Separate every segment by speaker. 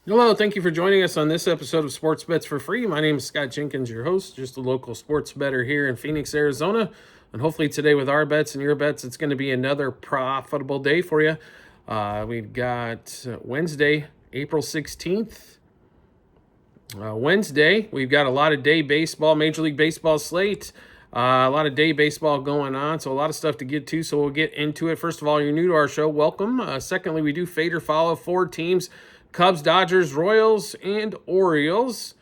Speaker 1: Hello, thank you for joining us on this episode of Sports Bets for Free. My name is Scott Jenkins, your host, just a local sports bettor here in Phoenix, Arizona. And hopefully today with our bets and your bets, it's going to be another profitable day for you. We've got Wednesday, April 16th. Wednesday, we've got a lot of day baseball, Major League Baseball slate. A lot of day baseball going on, so a lot of stuff to get to, so we'll get into it. First of all, you're new to our show, welcome. Secondly, we do fade or follow 4 teams: Cubs, Dodgers, Royals, and Orioles.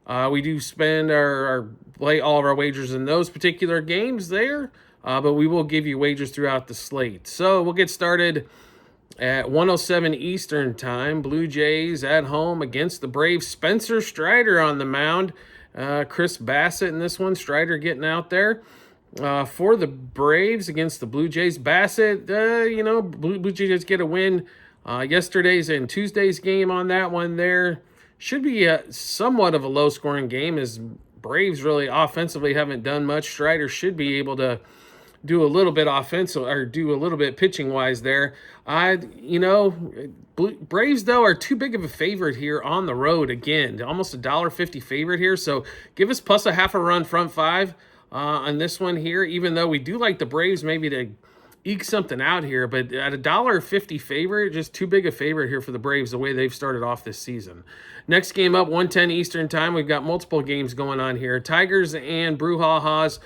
Speaker 1: We do spend play all of our wagers in those particular games there, but we will give you wagers throughout the slate. So we'll get started at 1:07 Eastern Time. Blue Jays at home against the Braves. Spencer Strider on the mound. Chris Bassett in this one. Strider getting out there. For the Braves against the Blue Jays. Bassett, Blue Jays get a win yesterday's and Tuesday's game on that one there. Should be somewhat of a low-scoring game, as Braves really offensively haven't done much. Strider should be able to do a little bit offensive or do a little bit pitching wise there. Braves though are too big of a favorite here on the road again, almost $1.50 favorite here. So give us plus a half a run front five on this one here, even though we do like the Braves maybe to eke something out here, but at $1.50 favorite, just too big a favorite here for the Braves the way they've started off this season. Next game up, 1:10 Eastern Time. We've got multiple games going on here. Tigers and Brewhawhas.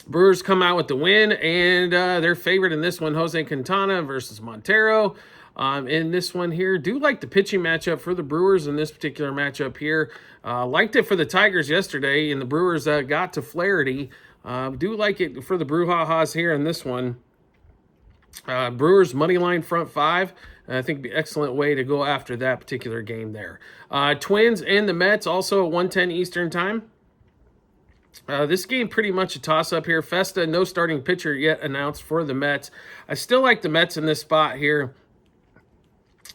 Speaker 1: Brewers come out with the win, and their favorite in this one, Jose Quintana versus Montero. In this one here, do like the pitching matchup for the Brewers in this particular matchup here. Liked it for the Tigers yesterday, and the Brewers got to Flaherty. Do like it for the Brewhawhas here in this one. Brewers money line front five. I think be an excellent way to go after that particular game there. Twins and the Mets also at 1:10 Eastern Time. This game pretty much a toss-up here. Festa, no starting pitcher yet announced for the Mets. I still like the Mets in this spot here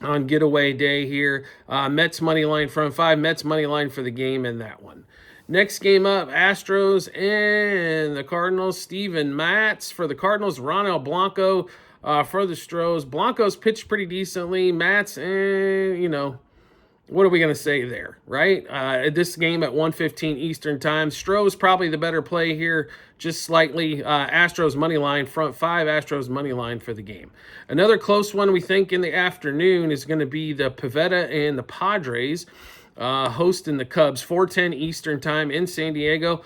Speaker 1: on getaway day here. Mets money line front five. Mets money line for the game in that one. Next game up, Astros and the Cardinals. Steven Matz for the Cardinals. Ronel Blanco for the Stros. Blanco's pitched pretty decently. Matz, what are we going to say there, right? This game at 1:15 Eastern Time. Stros probably the better play here, just slightly. Astros money line, front five, Astros money line for the game. Another close one we think in the afternoon is going to be the Pivetta and the Padres hosting the Cubs, 4:10 Eastern Time in San Diego.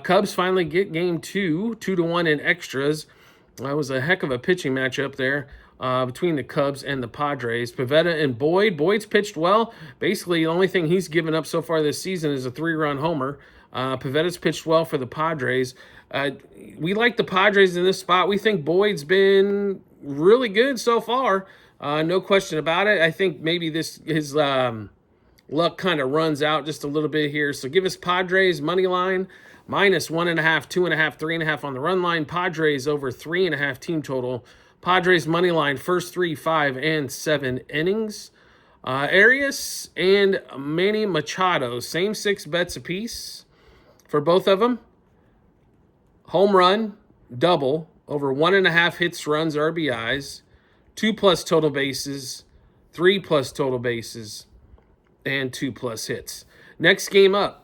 Speaker 1: Cubs finally get game 2-1 in extras. That was a heck of a pitching matchup there. Between the Cubs and the Padres. Pivetta and Boyd. Boyd's pitched well. Basically, the only thing he's given up so far this season is a 3-run homer. Pivetta's pitched well for the Padres. We like the Padres in this spot. We think Boyd's been really good so far. No question about it. I think maybe his luck kind of runs out just a little bit here. So give us Padres money line. -1.5, 2.5, 3.5 on the run line. Padres over 3.5 team total. Padres money line, first 3, 5, and 7 innings. Arias and Manny Machado, same 6 bets apiece for both of them. Home run, double, over 1.5 hits, runs, RBIs, 2+ total bases, 3+ total bases, and 2+ hits. Next game up.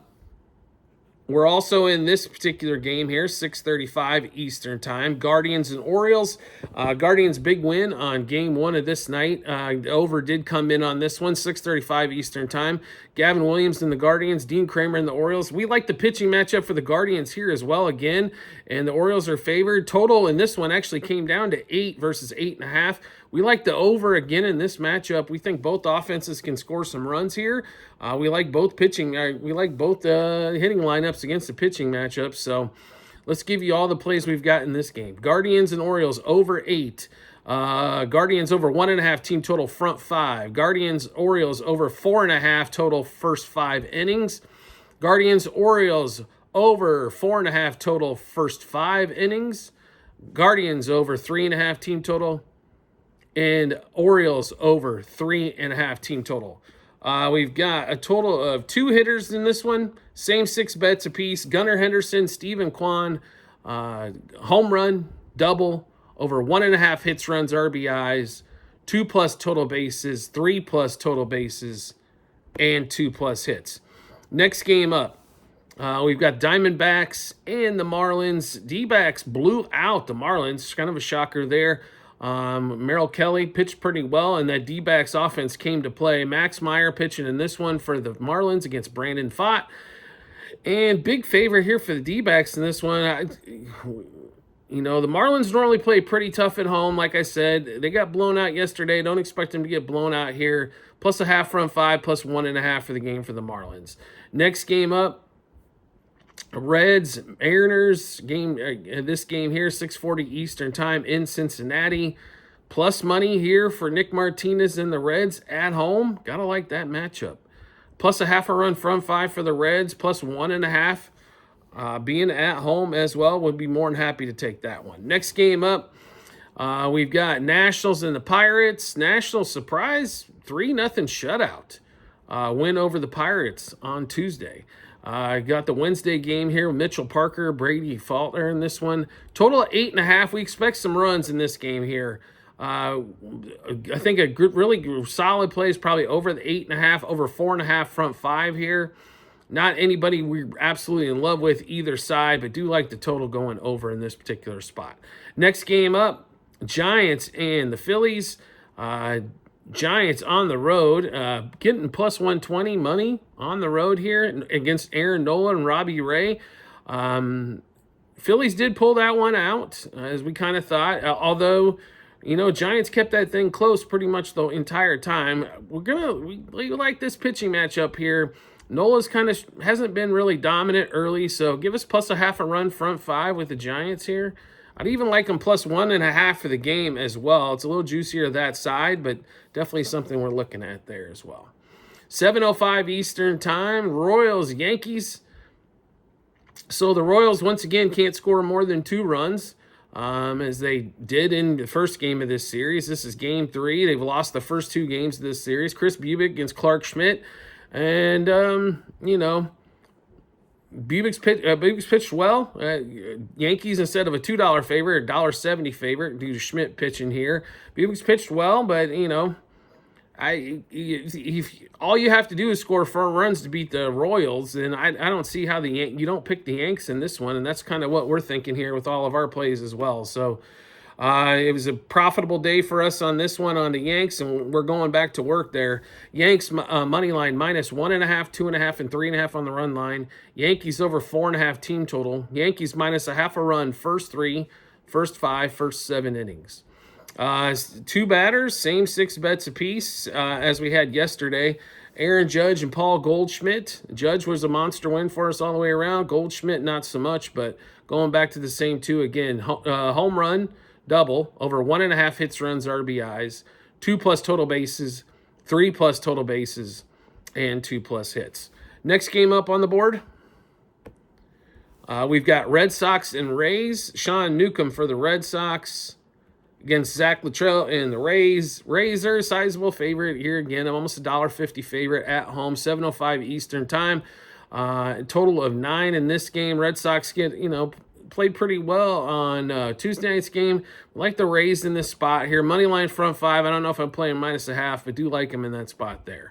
Speaker 1: We're also in this particular game here, 6:35 Eastern Time. Guardians and Orioles. Guardians big win on game 1 of this night. Over did come in on this one, 6:35 Eastern Time. Gavin Williams and the Guardians, Dean Kramer and the Orioles. We like the pitching matchup for the Guardians here as well again, and the Orioles are favored. Total in this one actually came down to 8 versus 8.5. We like the over again in this matchup. We think both offenses can score some runs here. We like both pitching. We like both hitting lineups against the pitching matchups. So let's give you all the plays we've got in this game. Guardians and Orioles over 8. Guardians over 1.5 team total front 5. Guardians Orioles over 4.5 total first 5 innings. Guardians Orioles over 4.5 total first 5 innings. Guardians over 3.5 team total. And Orioles over 3.5 team total. We've got a total of 2 hitters in this one. Same 6 bets apiece. Gunnar Henderson, Stephen Kwan, home run, double, over 1.5 hits, runs, RBIs, 2+ total bases, 3+ total bases, and 2+ hits. Next game up, we've got Diamondbacks and the Marlins. D-backs blew out the Marlins. Kind of a shocker there. Merrill Kelly pitched pretty well, and that D-backs offense came to play. Max Meyer pitching in this one for the Marlins against Brandon Pfaadt. And big favorite here for the D-backs in this one. The Marlins normally play pretty tough at home. Like I said, they got blown out yesterday. Don't expect them to get blown out here. Plus a half front 5, plus 1.5 for the game for the Marlins. Next game up, Reds, Mariners game. This game here, 6:40 Eastern time in Cincinnati. Plus money here for Nick Martinez and the Reds at home. Gotta like that matchup. Plus a half a run front 5 for the Reds. Plus 1.5. Being at home as well, would be more than happy to take that one. Next game up, we've got Nationals and the Pirates. Nationals surprise 3-0 shutout. Win over the Pirates on Tuesday. Got the Wednesday game here. Mitchell Parker, Brady Faulkner in this one. Total of 8.5. We expect some runs in this game here. I think a good, really solid play is probably over the 8.5, over 4.5 front 5 here. Not anybody we're absolutely in love with either side, but do like the total going over in this particular spot. Next game up, Giants and the Phillies. Giants on the road, getting plus 120 money on the road here against Aaron Nola and Robbie Ray. Phillies did pull that one out, as we kind of thought, although, Giants kept that thing close pretty much the entire time. We like this pitching matchup here. Nola's hasn't been really dominant early, so give us plus a half a run front 5 with the Giants here. I'd even like them plus 1.5 for the game as well. It's a little juicier that side, but definitely something we're looking at there as well. 7:05 Eastern time, Royals, Yankees. So the Royals, once again, can't score more than 2 runs, as they did in the first game of this series. This is game 3. They've lost the first 2 games of this series. Chris Bubic against Clark Schmidt. And, Bubic's pitched well. Yankees, instead of a $2 favorite, $1.70 favorite due to Schmidt pitching here. Bubic's pitched well, but all you have to do is score 4 runs to beat the Royals, and I don't see how you don't pick the Yanks in this one, and that's kind of what we're thinking here with all of our plays as well. So it was a profitable day for us on this one on the Yanks, and we're going back to work there. Yanks money line minus 1.5, 2.5, and 3.5 on the run line. Yankees over 4.5 team total. Yankees minus a half a run first 3, first 5, first 7 innings. 2 batters, same 6 bets apiece as we had yesterday. Aaron Judge and Paul Goldschmidt. Judge was a monster win for us all the way around. Goldschmidt not so much, but going back to the same 2 again. Home run, double, over 1.5 hits, runs, RBIs, 2+ total bases, 3+ total bases, and 2+ hits. Next game up on the board, we've got Red Sox and Rays. Sean Newcomb for the Red Sox against Zach Luttrell and the Rays. Rays are a sizable favorite here again. Almost a $1.50 favorite at home, 7:05 Eastern time. A total of 9 in this game. Red Sox played pretty well on Tuesday night's game. Like the Rays in this spot here. Money line front 5. I don't know if I'm playing minus a half, but do like them in that spot there.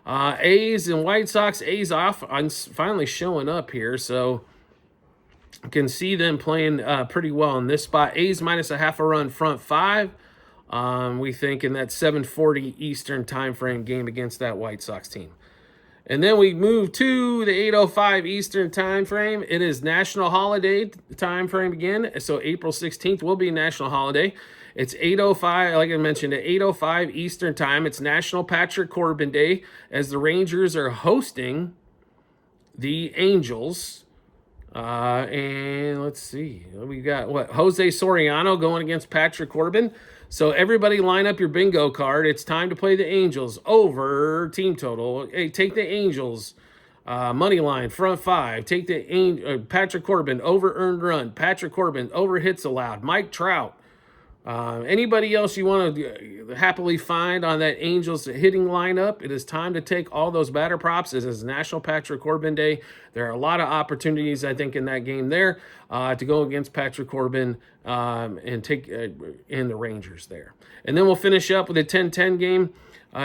Speaker 1: A's and White Sox. A's off on finally showing up here, so can see them playing pretty well in this spot. A's minus a half a run front 5. We think in that 7:40 Eastern time frame game against that White Sox team. And then we move to the 8:05 Eastern time frame. It is national holiday time frame again. So April 16th will be a national holiday. It's 8:05, like I mentioned, at 8:05 Eastern time. It's National Patrick Corbin Day as the Rangers are hosting the Angels. And let's see. We got Jose Soriano going against Patrick Corbin. So everybody line up your bingo card. It's time to play the Angels over team total. Hey, take the Angels money line front 5. Take the Patrick Corbin over earned run. Patrick Corbin over hits allowed. Mike Trout Anybody else you want to happily find on that Angels hitting lineup? It is time to take all those batter props. It is National Patrick Corbin Day. There are a lot of opportunities, I think, in that game there to go against Patrick Corbin and take in the Rangers there. And then we'll finish up with a 10-10 game.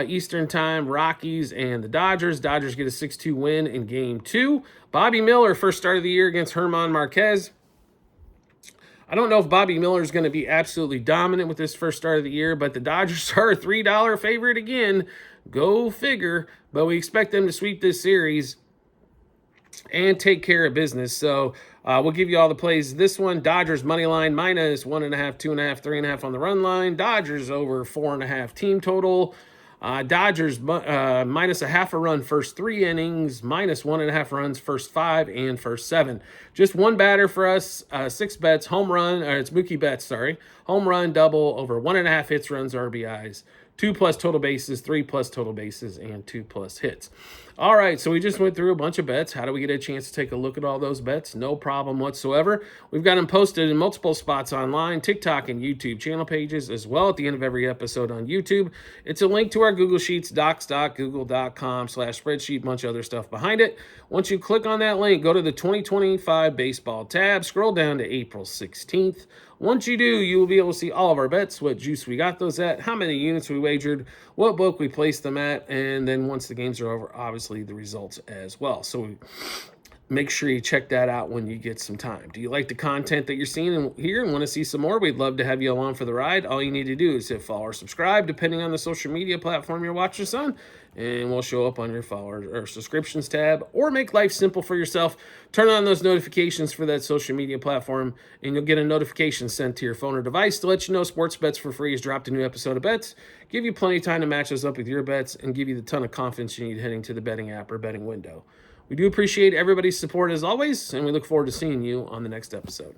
Speaker 1: Eastern time, Rockies and the Dodgers. Dodgers get a 6-2 win in game 2. Bobby Miller, first start of the year against German Marquez. I don't know if Bobby Miller is going to be absolutely dominant with this first start of the year, but the Dodgers are a $3 favorite again. Go figure. But we expect them to sweep this series and take care of business. So we'll give you all the plays. This one, Dodgers money line minus 1.5, 2.5, 3.5 on the run line. Dodgers over 4.5 team total. Dodgers minus a half a run first 3 innings, minus 1.5 runs first 5 and first 7. Just one batter for us, 6 bets, home run, it's Mookie Betts, sorry. Home run, double, over 1.5 hits, runs, RBIs, 2+ total bases, 3+ total bases, and 2+ hits. All right, so we just went through a bunch of bets. How do we get a chance to take a look at all those bets? No problem whatsoever. We've got them posted in multiple spots online, TikTok and YouTube channel pages, as well at the end of every episode on YouTube. It's a link to our Google Sheets, docs.google.com/spreadsheet, bunch of other stuff behind it. Once you click on that link, go to the 2025 baseball tab, scroll down to April 16th. Once you do, you will be able to see all of our bets, what juice we got those at, how many units we wagered, what book we placed them at, and then once the games are over, obviously the results as well. So make sure you check that out when you get some time. Do you like the content that you're seeing here and want to see some more? We'd love to have you along for the ride. All you need to do is hit follow or subscribe, depending on the social media platform you're watching us on, and we'll show up on your follow or subscriptions tab, or make life simple for yourself. Turn on those notifications for that social media platform, and you'll get a notification sent to your phone or device to let you know Sports Bets for Free has dropped a new episode of bets, give you plenty of time to match those up with your bets, and give you the ton of confidence you need heading to the betting app or betting window. We do appreciate everybody's support as always, and we look forward to seeing you on the next episode.